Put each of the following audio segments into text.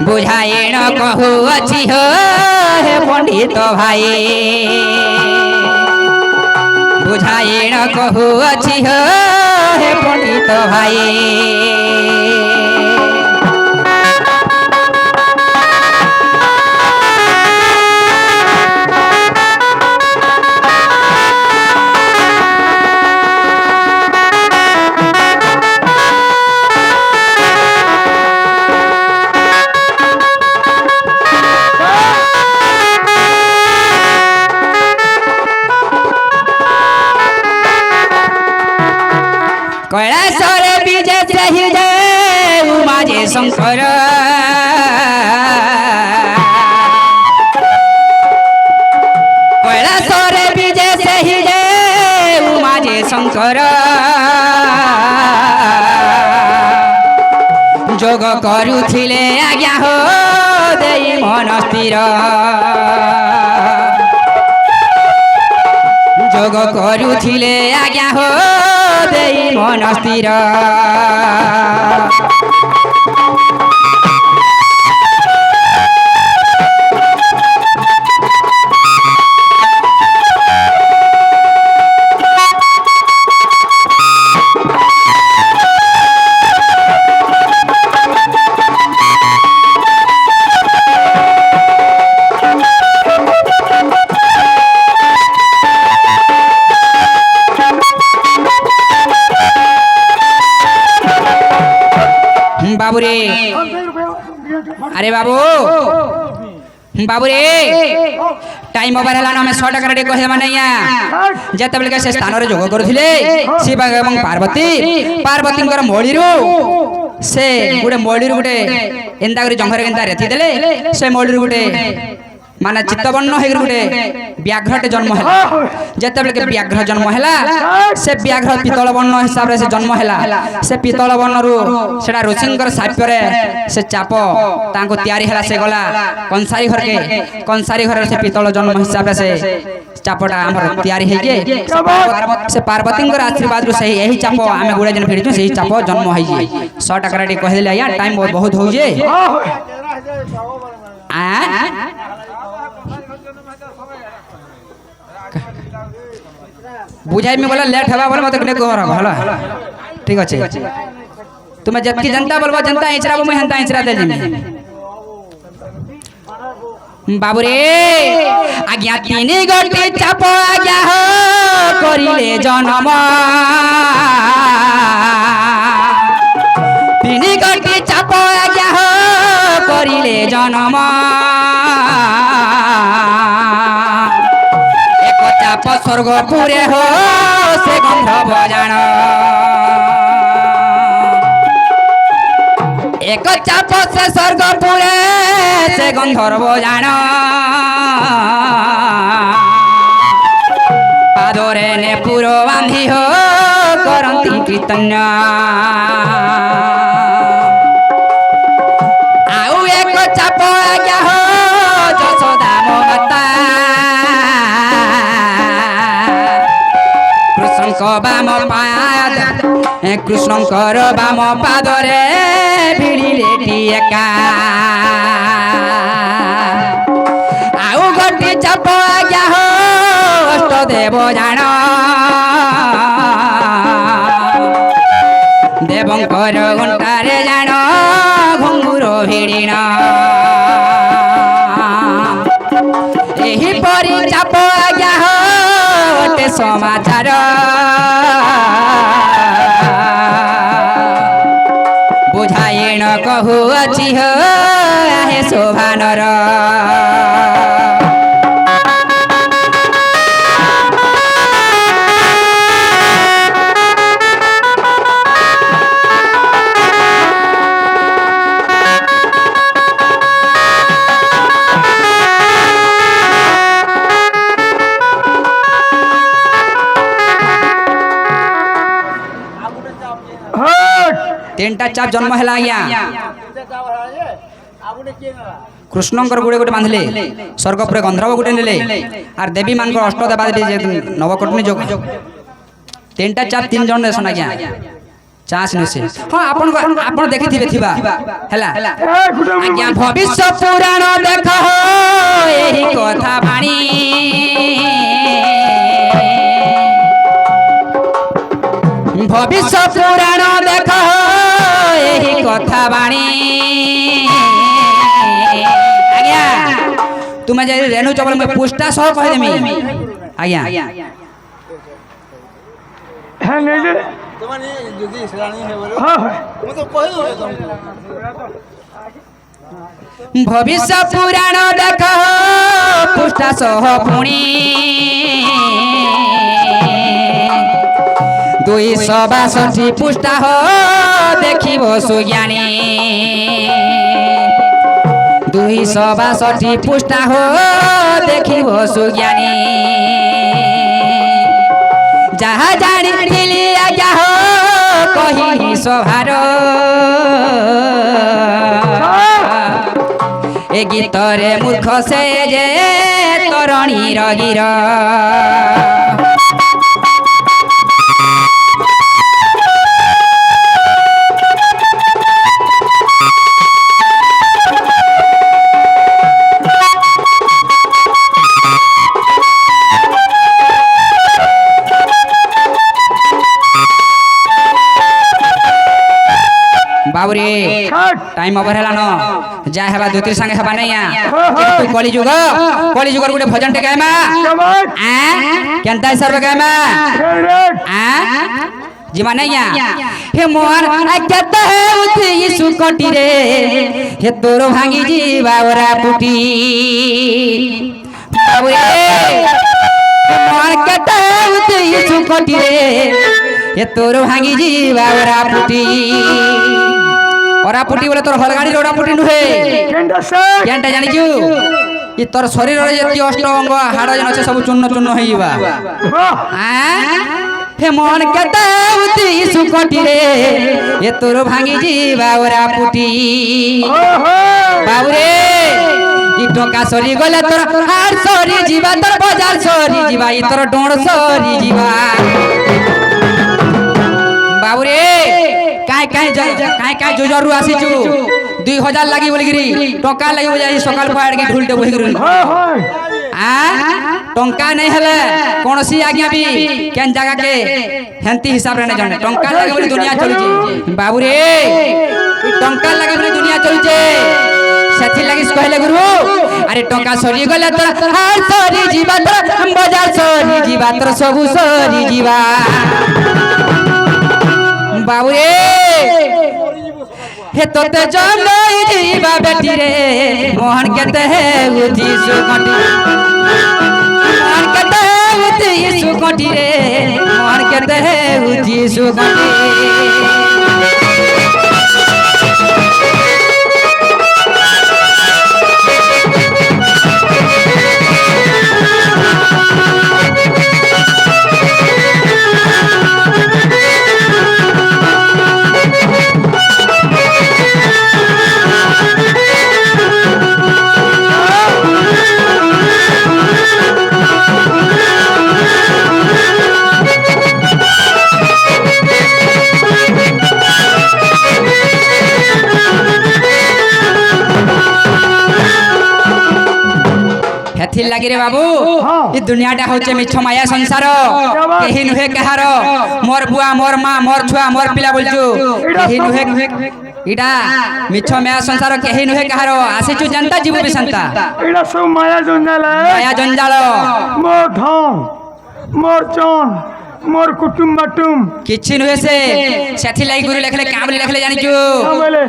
बुझाएण कहू अच्छी हो हे पंडित भाई बुझाएण कहू अच्छी हो हे पंडित भाई कैलासरे विजय सही जय उमाजे शंकर कैलासरे विजय सही जय उमाजे शंकर जोग करुथिले आज्ञा हो देई मन स्थिर जोग करुथिले आज्ञा हो देई मन स्थिर बाबू रे अरे बाबू बाबू रे टाइम ओवर हला हमें 100 टका रे कहे माने जते बेले से स्थान रे जोग करूथिले शिव एवं पार्वती पार्वतींकर मोळीरू से गुटे मोळीरू गुटे एंदा करी जंघरे केंता रेथि देले से मोळीरू गुटे माने चित्तवर्ण हे गुटे व्याघ्रटे जन्म है जते बेले व्याघ्र जन्म हैला से व्याघ्र पीतल वर्ण हिसाब रे से जन्म हैला से पीतल वर्ण रु सेडा ऋषिंकर साप्य रे से चाप तांको तयारी हैला से गला कंसारी घर से पीतल जन्म हिसाब रे से चापटा हमर तयारी हे के से पार्वतींकर आशीर्वाद रु से यही चाप आमे गुडे जन फेडिछु से चाप जन्म है जे 100 टका रे कह देले या टाइम बहुत हो जे आ बुझाई में बोला लेट हवा बोला मत कने कोहर भला ठीक अछि तुमे जतकी जनता बोलबा जनता इचरा में हंता इचरा दे जिमे बाबू रे आज्ञा तीन गोटी चाप आज्ञा हो करिले जन्म तीन गोटी चाप आज्ञा हो करिले जन्म चाप स्वर्ग पुरे हो से गंधर्व जान एक चाप से स्वर्ग पुरे से गंधर्व जान पादरे ने पुरो बांधी हो करंती कीर्तन आउ एक चाप आज्ञा हो जसोदा माता बाम पाद कृष्णकर बाम पादरे भिड़िले टिएका आउ गोटी चाप आज्ञा हो अष्टदेव जान देवंकर घंटारे जान घुंगुर भिड़िन एही परी चाप आज्ञा हो समाचार बुझाएण कहू अच्छी हो आहे शोभानर तीनटा चाप जन्म है कृष्णकर गुड़े गोटे बांधले स्वर्गपुर गंधर्व गोटे नेले आर देवी मान अष्टदेवा नवकटनी जोग तीनटा चाप 3 जन देसन आज्ञा ଚାନ୍ସ ନୁହେଁ ହଁ ଆପଣ ଦେଖିଥିବେ ଥିବା ହେଲା ଆଜ୍ଞା ଭବିଷ୍ୟ ପୁରାଣ ଦେଖ ଏହି କଥା ବାଣୀ ଭବିଷ୍ୟ ପୁରାଣ ଦେଖ ଏହି କଥା ବାଣୀ ଆଜ୍ଞା ତୁମେ ଯଦି ରେଣୁଛ ବୋଲେ ମୁଁ ପୁଷ୍ଟା ସହ କହିଦେମି ଆଜ୍ଞା ভবিষ্য পুরাণ দেখ পুষ্টা সহ পুণী 262 পুষ্টা হ দেখিব সুজ্ঞানী 262 পুষ্টা হ দেখিব সুজ্ঞানী যাহা জানিলি আজ্ঞা হো কহি সভার এ গীতরে মূর্খ সে যে তরণীর গির बाबूरे टाइम ओवर हेलानो जा हेबा दुतिर संगे हेबा नैया कली जुग गोटे भजन टे गायमा केनता सर्व गायमा जीवा नैया हे मोर आज्ञात है उठी यीशु कोटी रे हे तोर भांगी जीवा ओरा पुटी बाबूरे मोर आज्ञात है उठी यीशु कोटी रे हे तोर भांगी जीवा ओरा पुटी ओरापुटी बोले तोर हलगाड़ी ओरापुटी नुहे केनटा जानि छु ई तोर शरीर रे जति अष्ट अंग हाड़ जन से सब चूर्ण चूर्ण होइबा हे मन केते उती सुकोटी रे ए तोर भांगी जीवा ओरापुटी बाबूरे ई टोका सरी गले तोर हाड़ सरी जीवा तोर बाजार सरी जीवा ई तोर डोण सरी जीवा बाबूरे काय जो जरू आसीचु 2000 लागि बोलगिरी टका लागि हो जाई सकाल फाड़ के ढुलटे बहिगिरी टंका नहीं हले कोनसी आज्ञा भी केन जगह के हेंती हिसाब रे न जाने टंका लागि बोली दुनिया चली जे बाबू रे टंका लागि बोली दुनिया चली जे सेथि लागि कहले गुरु अरे टंका सरी गले तोर हार सरी जीवा तोर बाजार सरी जीवा तोर सबु सरी जीवा बाबू रे हे तोते जमई जीवा बेटी रे मोहन केते है उठी सुकोटी मोहन केते है उठी सुकोटी रे मोहन केते है उठी सुकोटी थिल लागी रे बाबू ई दुनियाटा होचे मिछ माया संसार केही नुहे कहार मोर बुआ मोर मां मोर छुआ मोर पिला बोलछु केही नुहे इडा मिछ माया संसार केही नुहे कहार आसीचु जनता जीव बिसंता इडा सब माया जंजाल मोर धन मोर चन मोर कुटुम बटुम किछि नुहे से सेथि लाई गुरु लेखले काम लेखले जानि छु बोले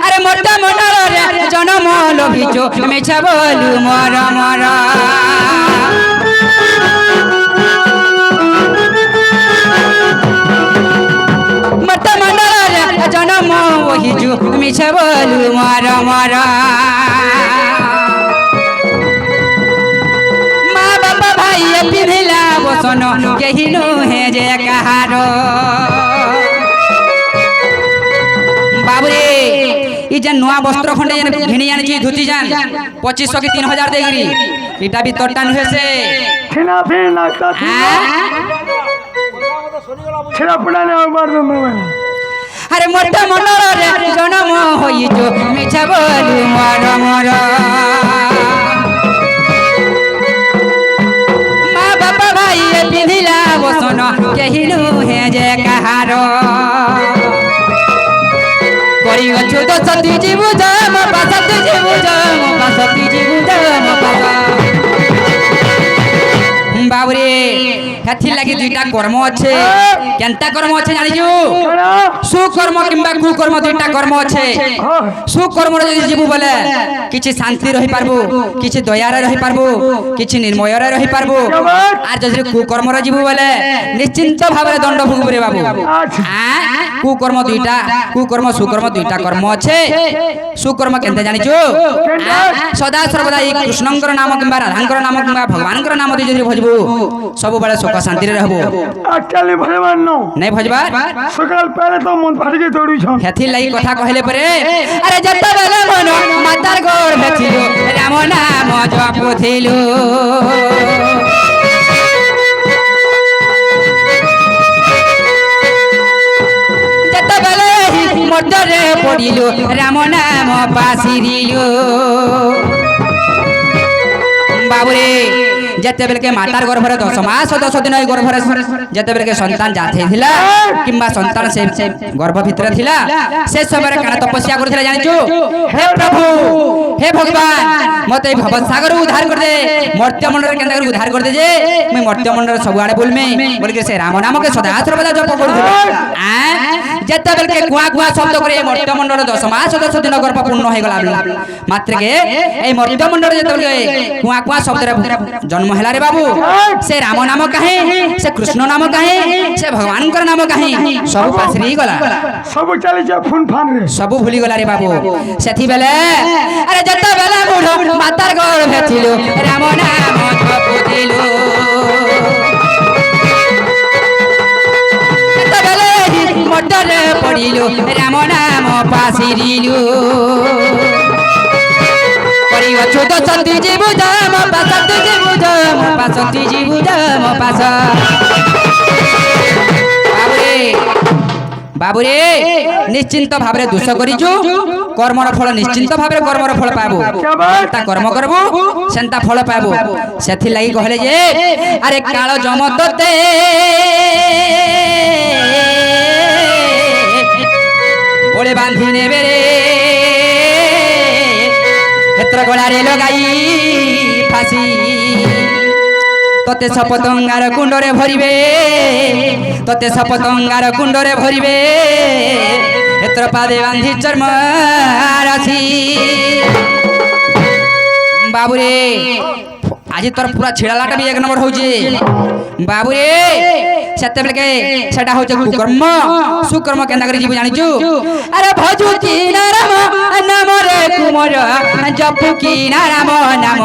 अरे मोटा मोटा रे जनम लोभिचो मिछ बोलु मोर मोर मोटा मोटा रे जनम लोभिचो मिछ बोलु मोर मोर माँ बाबा भाई पिभिला बसन केही नुहे जे कहार बाबूरे ई जे नुआ वस्त्र खंडे जे घिनी आनी छी धुती जान 2500 की 3000 देगिरी इटा भी तोटा नुहे से फिना फिर नाकता ছেড়া পড়া না পারবে মোবাইল আরে মোটা মন্ডরে জনম হইছ মিছা বলু মর মর মা বাবা ভাই পিঁধিলা বসন কেহিনু হে যে কাহার করি অছু তো সতী জীবু জম পাশতি জীবু জম পাশতি জীবু জম পাশ বাবুরে হেথির লাগি দুইটা কর্ম আছে কেনটা কর্ম আছে জানিছু সুকর্ম কিংবা কুকর্ম দুইটা কর্ম আছে সুকর্ম যদি জীবু বলে কিছু শান্তি রহি পারবু কিছু দয়ারে রহি পারবু কিছু নির্ময়রে রহি পারবু আর যদি কুকর্মরে জীবু বলে নিশ্চিন্ত ভাবে দণ্ড ভুগবু রে বাবু কুকর্ম দুইটা কুকর্ম সুকর্ম দুইটা কর্ম আছে সুকর্ম কেনতে জানিছু সদা সর্বদা এই কৃষ্ণঙ্কর নাম কিংবা রাধাঙ্কর নাম কিংবা ভগবানঙ্কর নাম দিয়ে যদি ভজবু ସବୁବେଳେ ସୁଖ ଶାନ୍ତିରେ ରହିବୁ ଆଜିକାଲି ଭଜବାନ ନ ନାଇଁ ଭଜବା ସକାଳ ପାରେ ତ ମନ ପାଟିକେ ଦୌଡୁଛନ୍ ହେଥି ଲାଗି କଥା କହିଲେ ପରେ ଆରେ ଯେତେବେଳେ ମନ ମାତାର ଗୋର ବେଥିଲୁ ରାମ ନାମ ଜପୁଥିଲୁ ଯେତେବେଳେ ମର୍ଦ୍ଦରେ ପଡ଼ିଲୁ ରାମ ନାମ ପାଶିରିଲୁ ବାବୁରେ যেতেবেলকে মাতার গর্ভরে 10 মাস 10 দিন গর্ভরে যেতেবেলকে সন্তান জাতে থিলা কিংবা সন্তান সে গর্ভ ভিতরে থিলা সে সময় কানা তপস্যা করছিলা জানিছু হে প্রভু হে ভগবান মতে ভব সাগর উদ্ধার করে দে মর্ত্যমণ্ডল কেন্দ্র করে উদ্ধার করে দে যে মই মর্ত্যমণ্ডল সবুআড়ে বুলমে বলিকে সে রাম নামকে সদা সর্বদা জপ করুছিল যেতেবেলকে কুয়া কুয়া শব্দ করে মর্ত্যমণ্ডল 10 মাস 10 দিন গর্ভ পূর্ণ হয়ে গলা মাত্রকে এই মর্ত্যমণ্ডল যেতেবেলকে কুয়া কুয়া শব্দরে জন্ম হেলা রে বাবু সে রাম নাম কাহে সে কৃষ্ণ নাম কাহে সে ভগবানଙ୍କର নাম কাহে সব পাছরি গলা সব চালি যা ফোন ফান রে সব ভুলি গলা রে বাবু সেথি বেলে আরে যত বেলা বুড়ো মাতার গর্ভে ছিল রাম নাম জপুতিলু যত বেলে মর্দ্দরে পড়িলু রাম নাম পাশিরিলু করি অছু তো সতী জীবু জম পাশতি জীবু জম পাশতি জীবু জম পাশ বাবুরে বাবুরে নিশ্চিন্ত ভাবে দোষ করিছু কর্মর ফল নিশ্চিন্ত ভাবে কর্মর ফল পাবু তা কর্ম করবু সেন্তা ফল পাবু সেথি লাগি কহলে যে আরে কাল জম তোতে বলে বাঁধি নেবে রে ক্ষেত্র গোড়ারে লগাই ফাঁসি তোতে সপতঙ্গার কুণ্ডরে ভরিবে তোতে সপতঙ্গার কুণ্ডরে ভরিবে ক্ষেত্র পাদে বাঁধি চর্ম রাশি বাবুরে আজি তোর পুরা ছিড়ালাটা বি এক নম্বর হচ্ছে বাবুরে সেতেবেলকে সেটা হচ্ছে কুকর্ম সুকর্ম কেন্দ্র করে জীব জানিছু আরে ভজু কি নাম নাম রে কুমর জপু কি নাম নাম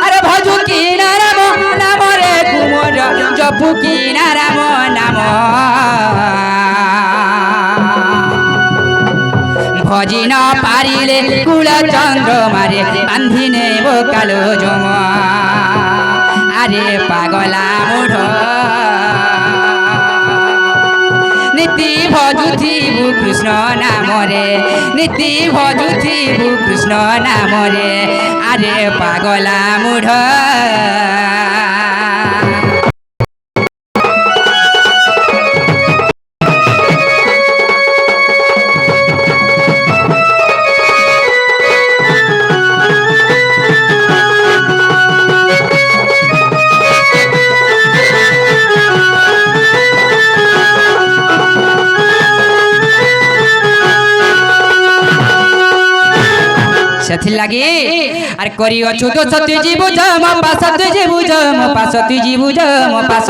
আরে ভজু কি নাম নাম রে কুমর জপু কি নাম নাম ভজি ন পারিলে কুল চন্দ্রমারে বান্ধি নেব কালো জমা আরে পাগলা মুঢ় নীতি ভজুথিবু কৃষ্ণ নামরে নীতি ভজুথিবু কৃষ্ণ নামরে আরে পাগলা মুঢ় ସେଥିଲାଗି ଆରେ କରି ଅଛୁ ତ ସତୀ ଯିବୁ ଯ ମୋ ପାଶ ତୁ ଯିବୁ ଯ ମୋ ପାଶ ତୁ ଯିବୁ ଯ ମୋ ପାଶ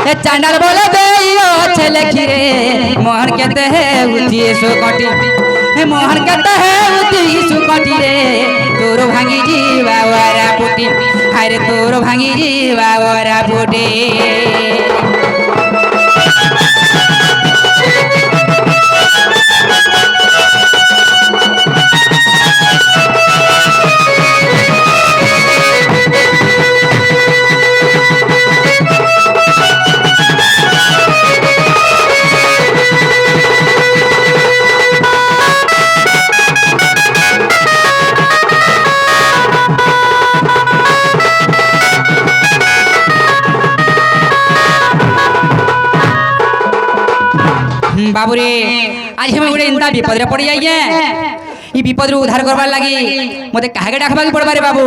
ଏ ଚାଣ୍ଡାଲ ବୋଲେ ଦେଇ ଅଛେ ଲେଖିରେ ମୋହନ କେତେ ହେଉତି ସୁକଟି ଏ ମୋହନ କେତେ ହେଉତି ସୁକଟି ରେ ତୋର ଭାଙ୍ଗି ଯିବା ଓରା ପୁଟି ହାରେ ତୋର ଭାଙ୍ଗି ଯିବା ଓରା ପୁଟି বাবুরে আজ আমি গোটে এন্তা বিপদরে পড়ি যাইছে ই বিপদରୁ উদ্ধার করবার লাগি মতে কাহাকে ডাকবাকে পড়বারে বাবু